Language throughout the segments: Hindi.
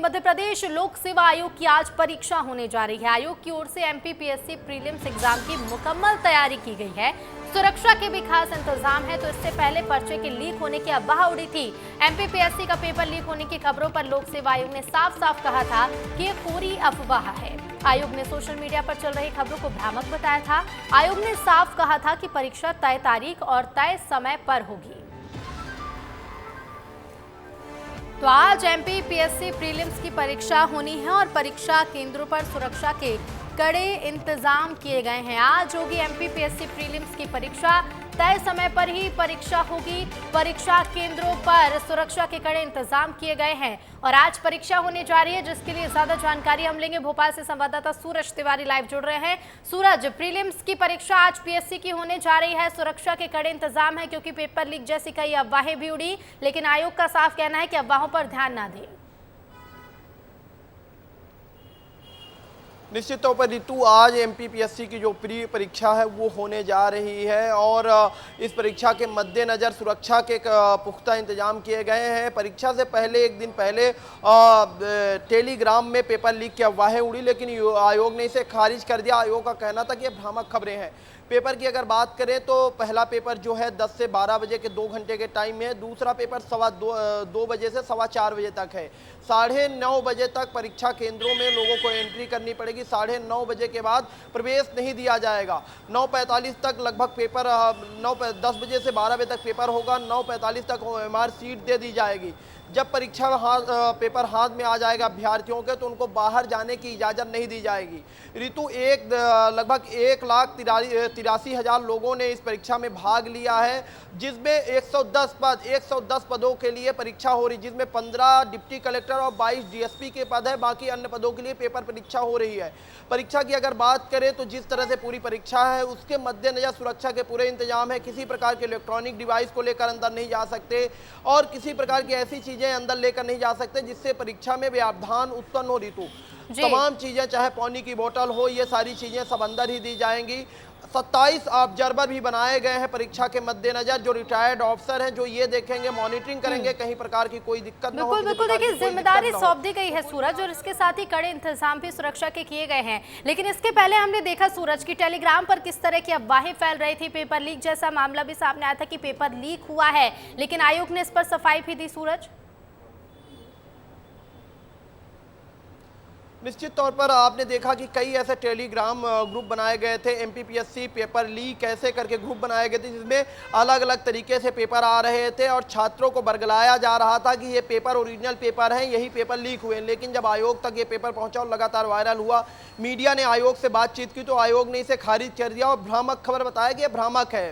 मध्य प्रदेश लोक सेवा आयोग की आज परीक्षा होने जा रही है। आयोग की ओर से एमपीपीएससी प्रीलिम्स एग्जाम की मुकम्मल तैयारी की गई है। सुरक्षा के भी खास इंतजाम है। तो इससे पहले पर्चे के लीक होने की अफवाह उड़ी थी। एमपीपीएससी का पेपर लीक होने की खबरों पर लोक सेवा आयोग ने साफ साफ कहा था कि ये पूरी अफवाह है। आयोग ने सोशल मीडिया पर चल रही खबरों को भ्रामक बताया था। आयोग ने साफ कहा था कि परीक्षा तय तारीख और तय समय पर होगी। तो आज एमपीपीएससी प्रीलिम्स की परीक्षा होनी है और परीक्षा केंद्रों पर सुरक्षा के कड़े इंतजाम किए गए हैं। आज होगी एमपीपीएससी प्रीलिम्स की परीक्षा। तय समय पर ही परीक्षा होगी। परीक्षा केंद्रों पर सुरक्षा के कड़े इंतजाम किए गए हैं और आज परीक्षा होने जा रही है, जिसके लिए ज्यादा जानकारी हम लेंगे। भोपाल से संवाददाता सूरज तिवारी लाइव जुड़ रहे हैं। सूरज, प्रीलिम्स की परीक्षा आज पीएससी की होने जा रही है। सुरक्षा के कड़े इंतजाम है क्योंकि पेपर लीक जैसी कई अफवाहें भी उड़ी, लेकिन आयोग का साफ कहना है कि अफवाहों पर ध्यान ना दें। निश्चित तौर पर ऋतु, आज एमपीपीएससी की जो प्री परीक्षा है वो होने जा रही है और इस परीक्षा के मद्देनज़र सुरक्षा के पुख्ता इंतजाम किए गए हैं। परीक्षा से पहले एक दिन पहले टेलीग्राम में पेपर लीक की अफवाहें उड़ी, लेकिन आयोग ने इसे खारिज कर दिया। आयोग का कहना था कि ये भ्रामक खबरें हैं। पेपर की अगर बात करें तो पहला पेपर जो है 10 से 12 बजे के 2 घंटे के टाइम में है। दूसरा पेपर 2 बजे से 4:15 बजे तक है। 9:30 बजे तक परीक्षा केंद्रों में लोगों को एंट्री करनी पड़ेगी। 9:30 बजे के बाद प्रवेश नहीं दिया जाएगा। 9:45 तक लगभग पेपर 10 बजे से 12 बजे तक पेपर होगा। 9:45 तक ओएमआर सीट दे दी जाएगी। जब परीक्षा पेपर हाथ में आ जाएगा अभ्यर्थियों के, तो उनको बाहर जाने की इजाज़त नहीं दी जाएगी। ऋतु, लगभग 1,83,000 लोगों ने इस परीक्षा में भाग लिया है, जिसमें 110 पदों के लिए परीक्षा हो रही, जिसमें 15 डिप्टी कलेक्टर और 22 डीएसपी के पद है। बाकी अन्य पदों के लिए पेपर परीक्षा हो रही है। परीक्षा की अगर बात करें तो जिस तरह से पूरी परीक्षा है उसके मद्देनजर सुरक्षा के पूरे इंतजाम है। किसी प्रकार के इलेक्ट्रॉनिक डिवाइस को लेकर अंदर नहीं जा सकते और किसी प्रकार की ऐसी चीजें अंदर लेकर नहीं जा सकते जिससे परीक्षा में व्यवधान उत्पन्न हो। ऋतु, तमाम चीजें, चाहे पानी की बोतल हो, ये सारी चीजें सब अंदर ही दी जाएंगी। 27 ऑब्जर्वर भी बनाए गए हैं परीक्षा के मद्देनजर, जो रिटायर्ड ऑफिसर हैं, जो ये देखेंगे, मॉनिटरिंग करेंगे कहीं प्रकार की कोई दिक्कत ना हो। बिल्कुल देखिए, जिम्मेदारी सौंप दी गई है सूरज, और इसके साथ ही कड़े इंतजाम भी सुरक्षा के किए गए हैं। लेकिन इसके पहले हमने देखा सूरज की टेलीग्राम पर किस तरह की अफवाहें फैल रही थी। पेपर लीक जैसा मामला भी सामने आया था कि पेपर लीक हुआ है, लेकिन आयोग ने इस पर सफाई भी दी। सूरज, निश्चित तौर पर आपने देखा कि कई ऐसे टेलीग्राम ग्रुप बनाए गए थे। एमपीपीएससी पेपर लीक ऐसे करके ग्रुप बनाए गए थे, जिसमें अलग अलग तरीके से पेपर आ रहे थे और छात्रों को बरगलाया जा रहा था कि ये पेपर ओरिजिनल पेपर हैं, यही पेपर लीक हुए। लेकिन जब आयोग तक ये पेपर पहुंचा और लगातार वायरल हुआ, मीडिया ने आयोग से बातचीत की, तो आयोग ने इसे खारिज कर दिया और भ्रामक खबर बताया कि ये भ्रामक है।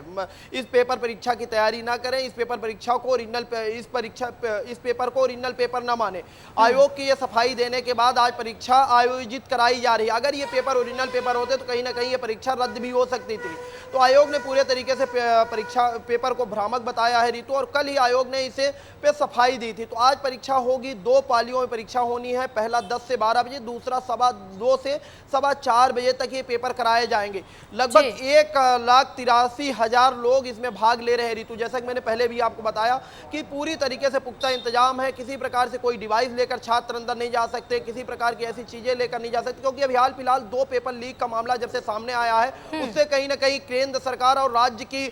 इस पेपर परीक्षा की तैयारी ना करें, इस पेपर परीक्षा को इस पेपर को ओरिजिनल पेपर ना माने। आयोग की ये सफाई देने के बाद आज परीक्षा आयोजित कराई जा रही है। अगर ये पेपर ओरिजिनल पेपर होते तो कहीं ना कहीं ये परीक्षा रद्द भी हो सकती थी। तो आयोग ने पूरे तरीके से परीक्षा पेपर को भ्रामक बताया है ऋतु, और कल ही आयोग ने इसे पे सफाई दी थी। तो आज परीक्षा होगी, 2 पालियों में परीक्षा होनी है। पहला 10 से 12 बजे, दूसरा 2:15 से 4:15 बजे तक ये पेपर कराए जाएंगे। लगभग 1,83,000 लोग इसमें भाग ले रहे हैं ऋतु। जैसा कि मैंने पहले भी आपको बताया कि पूरी तरीके से पुख्ता इंतजाम है। किसी प्रकार से कोई डिवाइस लेकर छात्र अंदर नहीं जा सकते, किसी प्रकार की ऐसी चीजें लेकर नहीं जा सकते, क्योंकि अभी हाल फिलहाल 2 पेपर लीक का मामला जब से सामने आया है, उससे कहीं ना कहीं केंद्र सरकार और राज्य की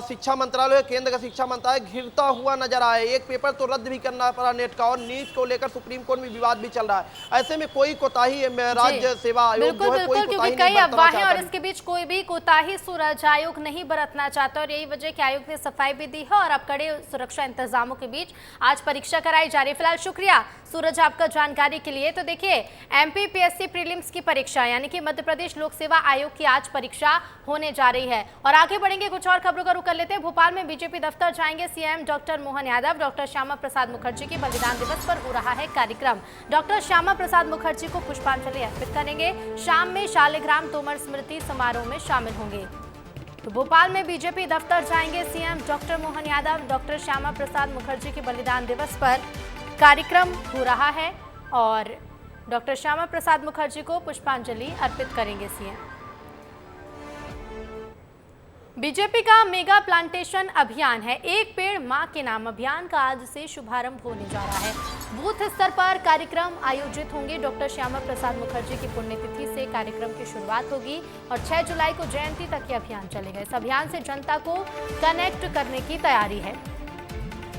शिक्षा मंत्रालय, केंद्र का शिक्षा मंत्रालय घिरता हुआ नजर आया। एक पेपर तो रद्द भी करना पड़ा नेट का, और नीट को लेकर सुप्रीम कोर्ट में विवाद भी चल रहा है। ऐसे में कोई कोताही राज्य सेवा आयोग जो है कोई कोताही कई अफवाहें और इसके बीच कोई भी कोताही सूरज आयोग नहीं बरतना चाहता, और यही वजह कि आयोग ने सफाई भी दी है और अब कड़े सुरक्षा इंतजामों के बीच आज परीक्षा कराई जा रही है। फिलहाल शुक्रिया सूरज आपका जानकारी के लिए। तो देखिए, एमपीपीएससी प्रीलिम्स की परीक्षा यानी कि मध्य प्रदेश लोक सेवा आयोग की आज परीक्षा होने जा रही है। और आगे बढ़ेंगे, कुछ और खबरों का रुख कर लेते हैं। भोपाल में बीजेपी दफ्तर जाएंगे CM doctor Mohan Yadav. Doctor Shyama Prasad Mukherjee के बलिदान दिवस पर हो रहा है कार्यक्रम। डॉक्टर श्यामा प्रसाद मुखर्जी को पुष्पांजलि अर्पित करेंगे। शाम में शालिग्राम तोमर स्मृति समारोह में शामिल होंगे। तो भोपाल में बीजेपी दफ्तर जाएंगे CM doctor Mohan Yadav. Doctor Shyama Prasad Mukherjee के बलिदान दिवस पर कार्यक्रम हो रहा है और डॉक्टर श्यामा प्रसाद मुखर्जी को पुष्पांजलि अर्पित करेंगे सीएम। बीजेपी का मेगा प्लांटेशन अभियान है एक पेड़ मां के नाम अभियान का आज से शुभारंभ होने जा रहा है। बूथ स्तर पर कार्यक्रम आयोजित होंगे। डॉक्टर श्यामा प्रसाद मुखर्जी की पुण्यतिथि से कार्यक्रम की शुरुआत होगी और 6 जुलाई को जयंती तक ये अभियान चलेगा। इस अभियान से जनता को कनेक्ट करने की तैयारी है।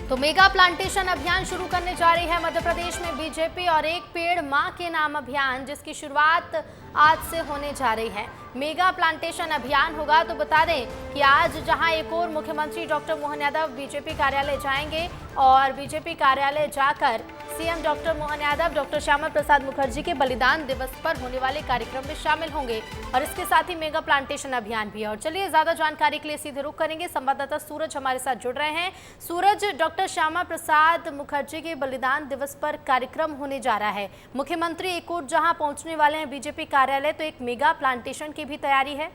तो मेगा प्लांटेशन अभियान शुरू करने जा रही है मध्य प्रदेश में बीजेपी और एक पेड़ मां के नाम अभियान, जिसकी शुरुआत आज से होने जा रही है। मेगा प्लांटेशन अभियान होगा तो बता दें कि आज जहां एक और मुख्यमंत्री डॉक्टर मोहन यादव बीजेपी कार्यालय जाएंगे और बीजेपी कार्यालय जाकर CM doctor Mohan Yadav doctor Shyama Prasad Mukherjee के बलिदान दिवस पर होने वाले कार्यक्रम में शामिल होंगे और इसके साथ ही मेगा प्लांटेशन अभियान भी है। और चलिए ज्यादा जानकारी के लिए सीधे रुख करेंगे, संवाददाता सूरज हमारे साथ जुड़ रहे हैं। सूरज, डॉक्टर श्यामा प्रसाद मुखर्जी के बलिदान दिवस पर कार्यक्रम होने जा रहा है, मुख्यमंत्री एक और जहां पहुंचने वाले हैं बीजेपी कार्यालय, तो एक मेगा प्लांटेशन की भी तैयारी है।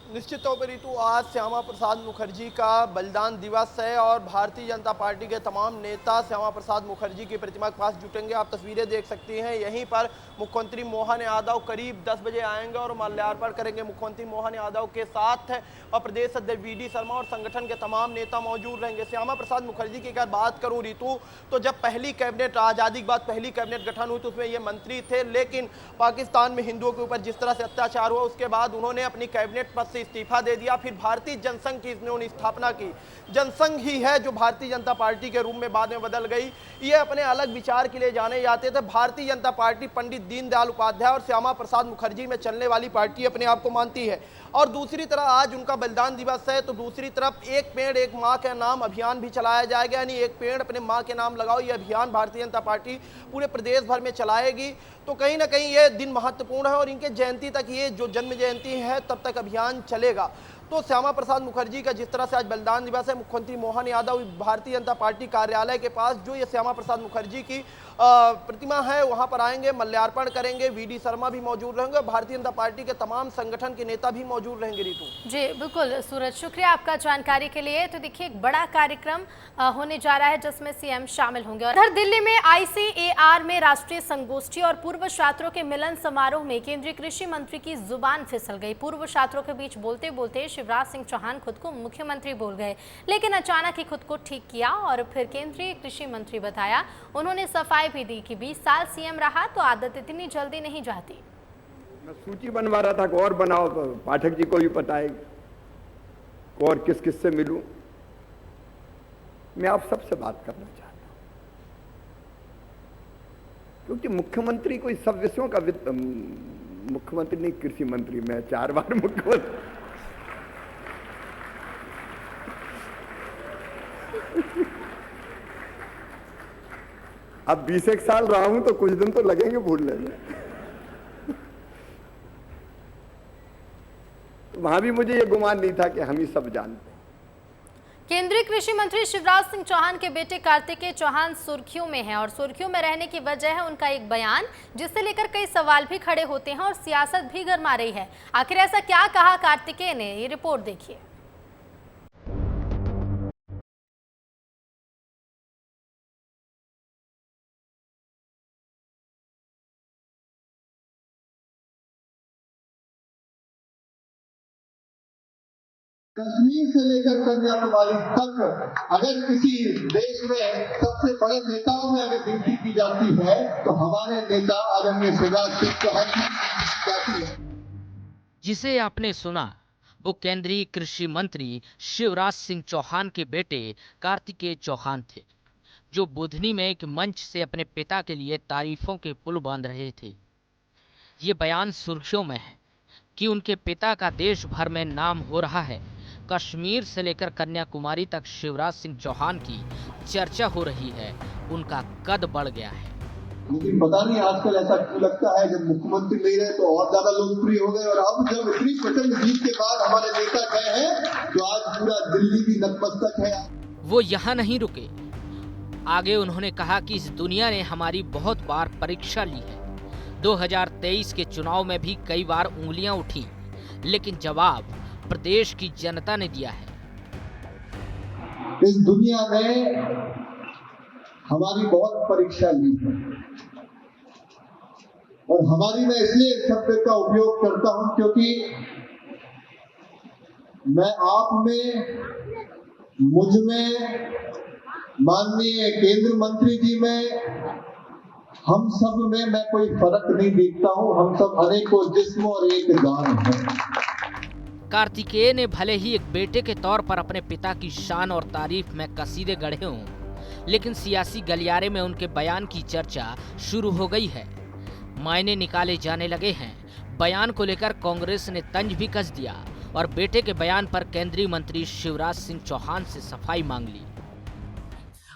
निश्चित तौर पर ऋतु, आज श्यामा प्रसाद मुखर्जी का बलिदान दिवस है और भारतीय जनता पार्टी के तमाम नेता श्यामा प्रसाद मुखर्जी की प्रतिमा के पास जुटेंगे। आप तस्वीरें देख सकती हैं, यहीं पर मुख्यमंत्री मोहन यादव करीब 10 बजे आएंगे और माल्यार्पण करेंगे। मुख्यमंत्री मोहन यादव के साथ और प्रदेश अध्यक्ष वी.डी. शर्मा और संगठन के तमाम नेता मौजूद रहेंगे। श्यामा प्रसाद मुखर्जी की अगर बात करूं ऋतु, तो जब पहली कैबिनेट आज़ादी के बाद पहली कैबिनेट गठन हुई तो उसमें ये मंत्री थे, लेकिन पाकिस्तान में हिंदुओं के ऊपर जिस तरह से अत्याचार हुआ उसके बाद उन्होंने अपनी कैबिनेट पद से इस्तीफा दे दिया। फिर भारतीय जनसंघ की इन्होंने स्थापना की। जनसंघ ही है जो भारतीय जनता पार्टी के रूप में बाद में बदल गई। ये अपने अलग विचार के लिए जाने जाते थे। भारतीय जनता पार्टी पंडित दीनदयाल उपाध्याय और श्यामा प्रसाद मुखर्जी में चलने वाली पार्टी अपने आप को मानती है। और दूसरी तरफ आज उनका बलिदान दिवस है, तो दूसरी तरफ एक पेड़ एक मां के नाम अभियान भी चलाया जाएगा, यानी एक पेड़ अपने मां के नाम लगाओ। ये अभियान भारतीय जनता पार्टी पूरे प्रदेश भर में चलाएगी। तो कहीं ना कहीं ये दिन महत्वपूर्ण है और इनके जयंती तक, ये जो जन्म जयंती है तब तक अभियान चलेगा। तो श्यामा प्रसाद मुखर्जी का जिस तरह से आज बलिदान दिवस है, मुख्यमंत्री मोहन यादव भारतीय जनता पार्टी कार्यालय के पास जो ये श्यामा प्रसाद मुखर्जी की प्रतिमा है वहां पर आएंगे, माल्यार्पण करेंगे। वी.डी. शर्मा भी मौजूद रहेंगे, भारतीय जनता पार्टी के तमाम संगठन के नेता भी मौजूद रहेंगे। ऋतु जी बिल्कुल सूरज, शुक्रिया आपका जानकारी के लिए। तो देखिए एक बड़ा कार्यक्रम होने जा रहा है जिसमें सीएम शामिल होंगे। और इधर दिल्ली में ICAR में राष्ट्रीय संगोष्ठी और पूर्व छात्रों के मिलन समारोह में केंद्रीय कृषि मंत्री की जुबान फिसल गई। पूर्व छात्रों के बीच बोलते बोलते शिवराज सिंह चौहान खुद को मुख्यमंत्री बोल गए, लेकिन अचानक ही खुद को ठीक किया और फिर केंद्रीय कृषि मंत्री बताया। उन्होंने सफाई भी दी कि 20 साल सीएम रहा तो आदत इतनी जल्दी नहीं जाती। मैं सूची बनवा रहा था कि और बनाओ, तो पाठक जी को भी पता है और किस किस से मिलूं। मैं आप सबसे बात करना चाहता हूं क्योंकि मुख्यमंत्री कोई सब विषयों का मुख्यमंत्री नहीं, कृषि मंत्री। मैं 4 बार मुख्यमंत्री अब 20 साल रहा हूं तो कुछ दिन तो लगेंगे भूलने में। वहां भी मुझे ये गुमान नहीं था कि हम ही सब जानते हैं। केंद्रीय कृषि मंत्री शिवराज सिंह चौहान के बेटे कार्तिकेय चौहान सुर्खियों में हैं और सुर्खियों में रहने की वजह है उनका एक बयान, जिससे लेकर कई सवाल भी खड़े होते हैं और सियासत भी गर्मा रही है। आखिर ऐसा क्या कहा कार्तिकेय ने, ये रिपोर्ट देखिए। कश्मीर से लेकर कन्याकुमारी तक अगर किसी देश में सबसे बड़े नेताओं में अगर गिनती की जाती है तो हमारे नेता आदरणीय शिवराज सिंह चौहान जाती है। जिसे आपने सुना वो केंद्रीय कृषि मंत्री शिवराज सिंह चौहान के बेटे कार्तिकेय चौहान थे, जो बुधनी में एक मंच से अपने पिता के लिए तारीफों के पुल बांध रहे थे। ये बयान सुर्खियों में है कि उनके पिता का देश भर में नाम हो रहा है। कश्मीर से लेकर कन्याकुमारी तक शिवराज सिंह चौहान की चर्चा हो रही है, उनका कद बढ़ गया है। लेकिन पता नहीं आजकल ऐसा क्यों लगता है, जब मुख्यमंत्री नहीं रहे तो और ज्यादा लोकप्रिय हो गए, और अब जब इतनी प्रचंड जीत के बाद हमारे नेता गए हैं तो आज पूरा दिल्ली भी नतमस्तक है। वो यहाँ नहीं रुके, आगे उन्होंने कहा कि इस दुनिया ने हमारी बहुत बार परीक्षा ली है। 2023 के चुनाव में भी कई बार उंगलियां उठी, लेकिन जवाब प्रदेश की जनता ने दिया है। इस दुनिया ने हमारी बहुत परीक्षा ली है, और हमारी मैं इसलिए इस शब्द का उपयोग करता हूं क्योंकि मैं आप में, मुझ में, माननीय केंद्र मंत्री जी में, हम सब में मैं कोई फर्क नहीं देखता हूं। हम सब अनेकों जिस्म और एक जान हैं। कार्तिकेय ने भले ही एक बेटे के तौर पर अपने पिता की शान और तारीफ में कसीदे गढ़े हों, लेकिन सियासी गलियारे में उनके बयान की चर्चा शुरू हो गई है। मायने निकाले जाने लगे हैं। बयान को लेकर कांग्रेस ने तंज भी कस दिया और बेटे के बयान पर केंद्रीय मंत्री शिवराज सिंह चौहान से सफाई मांग ली।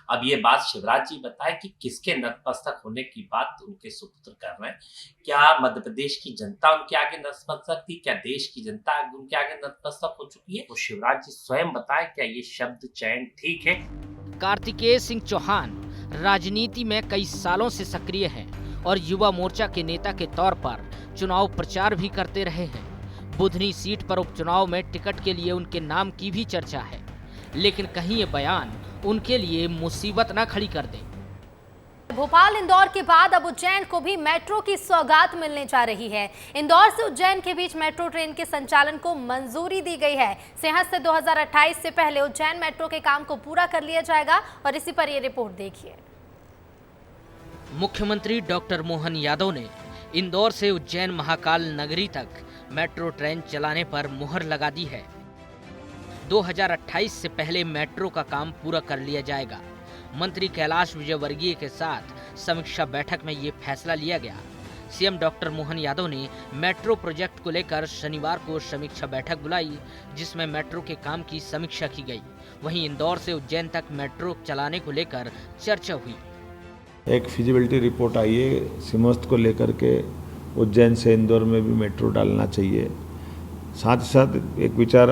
अब ये बात शिवराज जी बताए कि किसके नतमस्तक होने की बात उनके सुपुत्र कर रहे हैं। क्या मध्य प्रदेश की जनता उनके आगे नतमस्तक थी? क्या देश की जनता उनके आगे नतमस्तक हो चुकी है? तो शिवराज जी स्वयं बताए, क्या ये शब्द चयन ठीक है? कार्तिकेय सिंह चौहान राजनीति में कई सालों से सक्रिय हैं और युवा मोर्चा के नेता के तौर पर चुनाव प्रचार भी करते रहे हैं। बुधनी सीट पर उपचुनाव में टिकट के लिए उनके नाम की भी चर्चा है, लेकिन कहीं ये बयान उनके लिए मुसीबत न खड़ी कर दे। भोपाल इंदौर के बाद अब उज्जैन को भी मेट्रो की सौगात मिलने जा रही है। इंदौर से उज्जैन के बीच मेट्रो ट्रेन के संचालन को मंजूरी दी गई है। सेहत से 2028 से पहले उज्जैन मेट्रो के काम को पूरा कर लिया जाएगा और इसी पर ये रिपोर्ट देखिए। मुख्यमंत्री डॉक्टर मोहन यादव ने इंदौर से उज्जैन महाकाल नगरी तक मेट्रो ट्रेन चलाने पर मुहर लगा दी है। 2028 से पहले मेट्रो का काम पूरा कर लिया जाएगा। मंत्री कैलाश विजयवर्गीय के साथ समीक्षा बैठक में ये फैसला लिया गया। सीएम डॉक्टर मोहन यादव ने मेट्रो प्रोजेक्ट को लेकर शनिवार को समीक्षा बैठक बुलाई, जिसमें मेट्रो के काम की समीक्षा की गई। वहीं इंदौर से उज्जैन तक मेट्रो चलाने को लेकर चर्चा हुई। एक फिजिबिलिटी रिपोर्ट आई है सिमस्त को लेकर के, उज्जैन से इंदौर में भी मेट्रो डालना चाहिए। साथ ही साथ एक विचार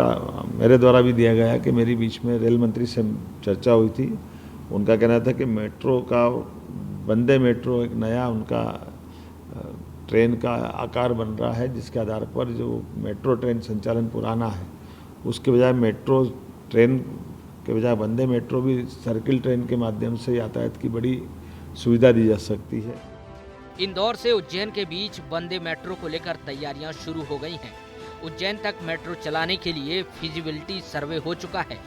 मेरे द्वारा भी दिया गया कि मेरी बीच में रेल मंत्री से चर्चा हुई थी। उनका कहना था कि मेट्रो का, वंदे मेट्रो एक नया उनका ट्रेन का आकार बन रहा है, जिसके आधार पर जो मेट्रो ट्रेन संचालन पुराना है उसके बजाय मेट्रो ट्रेन के बजाय वंदे मेट्रो भी सर्किल ट्रेन के माध्यम से यातायात की बड़ी सुविधा दी जा सकती है। इंदौर से उज्जैन के बीच वंदे मेट्रो को लेकर तैयारियां शुरू हो गई हैं। उज्जैन तक मेट्रो चलाने के लिए फिजिबिलिटी सर्वे हो चुका है।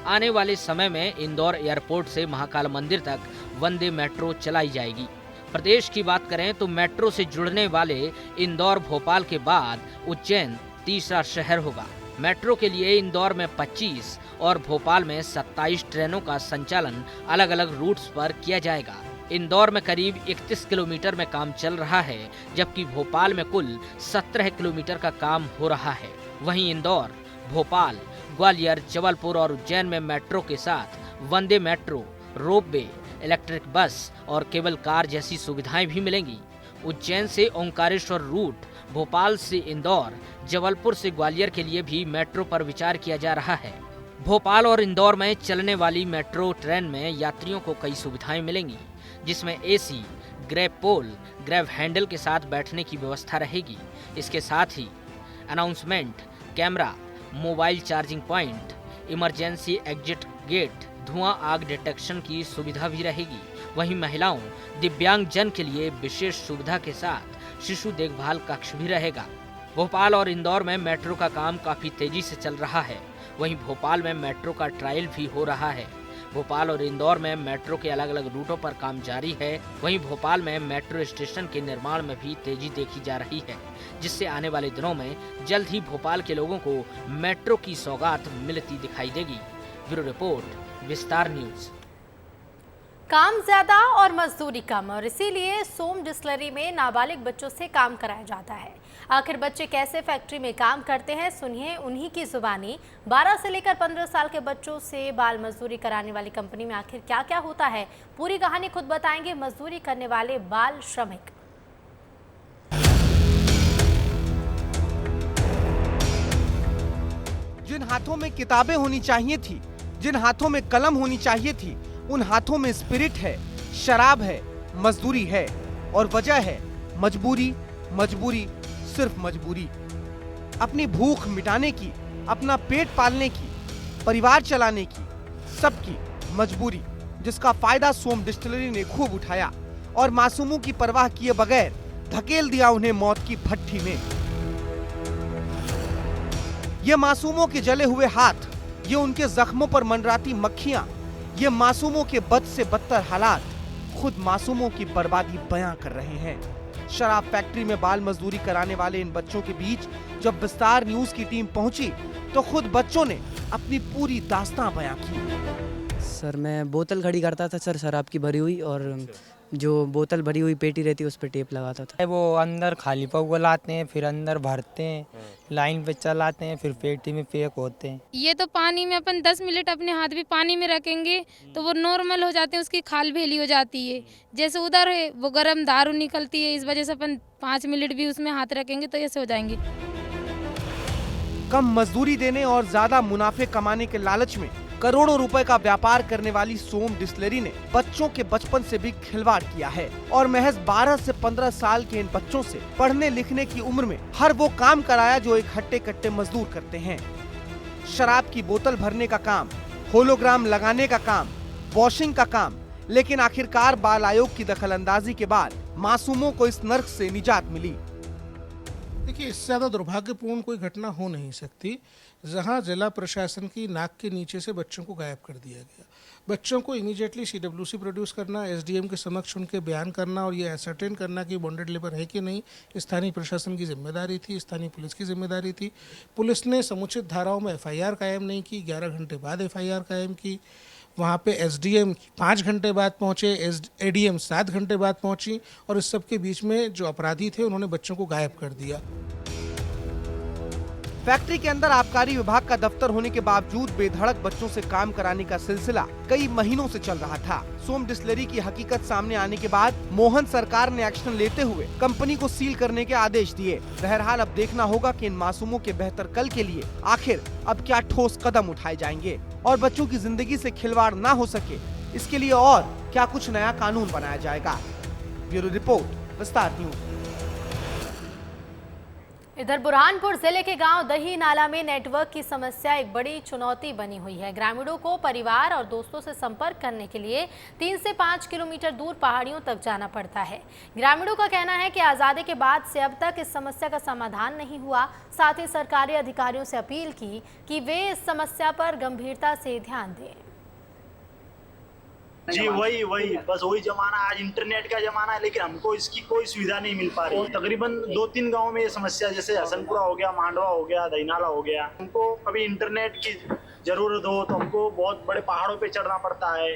आने वाले समय में इंदौर एयरपोर्ट से महाकाल मंदिर तक वंदे मेट्रो चलाई जाएगी। प्रदेश की बात करें तो मेट्रो से जुड़ने वाले इंदौर भोपाल के बाद उज्जैन तीसरा शहर होगा। मेट्रो के लिए इंदौर में 25 और भोपाल में 27 ट्रेनों का संचालन अलग अलग रूट्स पर किया जाएगा। इंदौर में करीब 31 किलोमीटर में काम चल रहा है, जबकि भोपाल में कुल 17 किलोमीटर का काम हो रहा है। वहीं इंदौर, भोपाल, ग्वालियर, जबलपुर और उज्जैन में मेट्रो के साथ वंदे मेट्रो, रोपवे, इलेक्ट्रिक बस और केबल कार जैसी सुविधाएं भी मिलेंगी। उज्जैन से ओंकारेश्वर रूट, भोपाल से इंदौर, जबलपुर से ग्वालियर के लिए भी मेट्रो पर विचार किया जा रहा है। भोपाल और इंदौर में चलने वाली मेट्रो ट्रेन में यात्रियों को कई सुविधाएं मिलेंगी, जिसमें AC, grab pole, grab handle के साथ बैठने की व्यवस्था रहेगी। इसके साथ ही announcement, camera, mobile charging point, emergency exit gate, धुआं आग डिटेक्शन की सुविधा भी रहेगी। वहीं महिलाओं, दिव्यांग जन के लिए विशेष सुविधा के साथ शिशु देखभाल कक्ष भी रहेगा। भोपाल और इंदौर में मेट्रो का काम काफी तेजी से चल रहा है। वहीं भोपाल में मेट्रो का ट्रायल भी हो रहा है। भोपाल और इंदौर में मेट्रो के अलग अलग रूटों पर काम जारी है। वहीं भोपाल में मेट्रो स्टेशन के निर्माण में भी तेजी देखी जा रही है, जिससे आने वाले दिनों में जल्द ही भोपाल के लोगों को मेट्रो की सौगात मिलती दिखाई देगी। ब्यूरो रिपोर्ट, विस्तार न्यूज। काम ज्यादा और मजदूरी कम, और इसीलिए सोम डिस्टिलरी में नाबालिग बच्चों से काम कराया जाता है। आखिर बच्चे कैसे फैक्ट्री में काम करते हैं, सुनिए उन्हीं की जुबानी। 12 से लेकर 15 साल के बच्चों से बाल मजदूरी कराने वाली कंपनी में आखिर क्या क्या होता है, पूरी कहानी खुद बताएंगे मजदूरी करने वाले बाल श्रमिक। जिन हाथों में किताबें होनी चाहिए थी, जिन हाथों में कलम होनी चाहिए थी, उन हाथों में स्पिरिट है, शराब है, मजदूरी है, और वजह है मजबूरी। मजबूरी, सिर्फ मजबूरी। अपनी भूख मिटाने की, अपना पेट पालने की, परिवार चलाने की, सबकी मजबूरी, जिसका फायदा सोम डिस्टिलरी ने खूब उठाया और मासूमों की परवाह किए बगैर धकेल दिया उन्हें मौत की भट्ठी में। ये मासूमों के जले हुए हाथ, ये उनके जख्मों पर मंडराती मक्खियां, ये मासूमों के बद से बदतर हालात खुद मासूमों की बर्बादी बयां कर रहे हैं। शराब फैक्ट्री में बाल मजदूरी कराने वाले इन बच्चों के बीच जब विस्तार न्यूज की टीम पहुंची तो खुद बच्चों ने अपनी पूरी दास्तां बयां की। सर मैं बोतल खड़ी करता था सर, शराब की भरी हुई, और जो बोतल भरी हुई पेटी रहती है उस पर टेप लगाता था। वो अंदर खाली पौवा लाते हैं, फिर अंदर भरते हैं, लाइन पे चलाते हैं, फिर पेटी में पैक होते हैं। ये तो पानी में अपन 10 मिनट अपने हाथ भी पानी में रखेंगे तो वो नॉर्मल हो जाते हैं, उसकी खाल भेली हो जाती है। जैसे उधर है वो गर्म दारू निकलती है, इस वजह से अपन 5 मिनट भी उसमें हाथ रखेंगे तो ऐसे हो जाएंगे। कम मजदूरी देने और ज्यादा मुनाफे कमाने के लालच में करोड़ों रुपए का व्यापार करने वाली सोम डिस्टिलरी ने बच्चों के बचपन से भी खिलवाड़ किया है और महज 12 से 15 साल के इन बच्चों से पढ़ने लिखने की उम्र में हर वो काम कराया जो एक हट्टे कट्टे मजदूर करते हैं। शराब की बोतल भरने का काम, होलोग्राम लगाने का काम, वॉशिंग का काम, लेकिन आखिरकार बाल आयोग की दखलंदाजी के बाद मासूमों को इस नर्क से निजात मिली। देखिए, इससे ज़्यादा दुर्भाग्यपूर्ण कोई घटना हो नहीं सकती जहां जिला प्रशासन की नाक के नीचे से बच्चों को गायब कर दिया गया। बच्चों को इमीडिएटली CWC प्रोड्यूस करना, SDM के समक्ष उनके बयान करना और ये एसर्टेन करना कि बॉन्डेड लेबर है कि नहीं, स्थानीय प्रशासन की जिम्मेदारी थी, स्थानीय पुलिस की जिम्मेदारी थी। पुलिस ने समुचित धाराओं में FIR कायम नहीं की, 11 घंटे बाद FIR कायम की। वहाँ पे SDM 5 घंटे बाद पहुँचे, ADM 7 घंटे बाद पहुँची और इस सब के बीच में जो अपराधी थे उन्होंने बच्चों को गायब कर दिया। फैक्ट्री के अंदर आबकारी विभाग का दफ्तर होने के बावजूद बेधड़क बच्चों से काम कराने का सिलसिला कई महीनों से चल रहा था। सोम डिस्टिलरी की हकीकत सामने आने के बाद मोहन सरकार ने एक्शन लेते हुए कंपनी को सील करने के आदेश दिए। बहरहाल अब देखना होगा कि इन मासूमों के बेहतर कल के लिए आखिर अब क्या ठोस कदम उठाए जाएंगे और बच्चों की जिंदगी से खिलवाड़ ना हो सके इसके लिए और क्या कुछ नया कानून बनाया जाएगा। ब्यूरो रिपोर्ट, विस्तार न्यूज। इधर बुरहानपुर जिले के गांव दही नाला में नेटवर्क की समस्या एक बड़ी चुनौती बनी हुई है। ग्रामीणों को परिवार और दोस्तों से संपर्क करने के लिए 3 से 5 किलोमीटर दूर पहाड़ियों तक जाना पड़ता है। ग्रामीणों का कहना है कि आज़ादी के बाद से अब तक इस समस्या का समाधान नहीं हुआ। साथ ही सरकारी अधिकारियों से अपील की कि वे इस समस्या पर गंभीरता से ध्यान दें। जी वही बस वही जमाना, आज इंटरनेट का जमाना है, लेकिन हमको इसकी कोई सुविधा नहीं मिल पा रही। और तकरीबन 2-3 गांव में ये समस्या, जैसे हसनपुरा हो गया, मांडवा हो गया, दहीनाला हो गया, हमको कभी इंटरनेट की जरूरत हो तो हमको बहुत बड़े पहाड़ों पे चढ़ना पड़ता है।